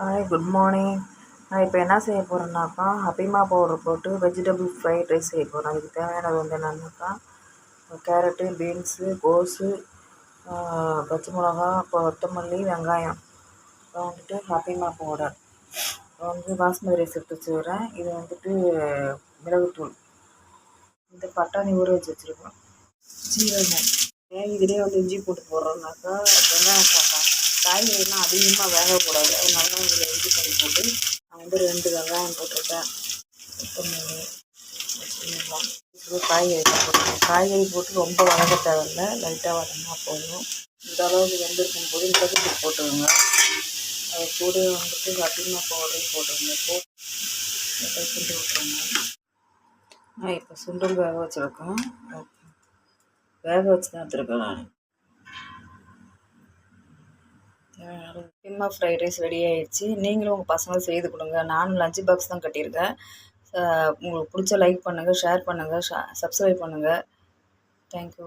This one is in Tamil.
Hi good morning. நான் இப்போ என்ன செய்ய போகிறேன்னாக்கா ஹபிமா பவுடர் போட்டு வெஜிடபிள் ஃப்ரைட் ரைஸ் செய்ய போகிறேன். அதுக்கு தேவையானது வந்து என்னென்னாக்கா கேரட்டு, பீன்ஸு, கோஸு, பச்சை மிளகா, கொத்தமல்லி, வெங்காயம். அப்புறம் வந்துட்டு ஹபிமா பவுடர், அப்புறம் வந்து பாஸ்மதி ரைஸ் எடுத்து வச்சுக்கிறேன். இது வந்துட்டு மிளகுத்தூள், இந்த பட்டாணி ஊற வச்சு வச்சுருக்கேன், சீரகம். இதுலேயே வந்து இஞ்சி போட்டு போடுறோம்னாக்கா வெங்காயம் காய்கறிலாம் அதிகமாக வேகக்கூடாது. அதனால தான் இதில் இஞ்சி தண்ணி போட்டு நான் வந்து 2 வெங்காயம் போட்டிருக்கேன். கொத்தமல்லி, காய்கறி போட்டுருக்கேன். காய்கறி போட்டு ரொம்ப வதங்க தேவையில்லை, லைட்டாக வதங்கினா போதும். இந்த அளவுக்கு வெந்திருக்கும் போது மிளகுத்தூள் போட்டுருங்க. அதை கூட வந்துட்டு ஹபிமா பவுடரையும் போட்டுருங்க. போட்டு கிண்டி விட்டுருங்க. இப்போ சுண்டல் வேக வச்சுருக்கேன். வேக வச்சு தான் எடுத்துருக்கேன் நான். ஹபிமா ஃப்ரைட் ரைஸ் ரெடி ஆகிடுச்சு. நீங்களும் உங்கள் பசங்களுக்கு செய்து கொடுங்க. நானும் லஞ்ச் பாக்ஸ் தான் கட்டியிருக்கேன். உங்களுக்கு பிடிச்ச லைக் பண்ணுங்கள், ஷேர் பண்ணுங்கள், சப்ஸ்கிரைப் பண்ணுங்கள். தேங்க்யூ.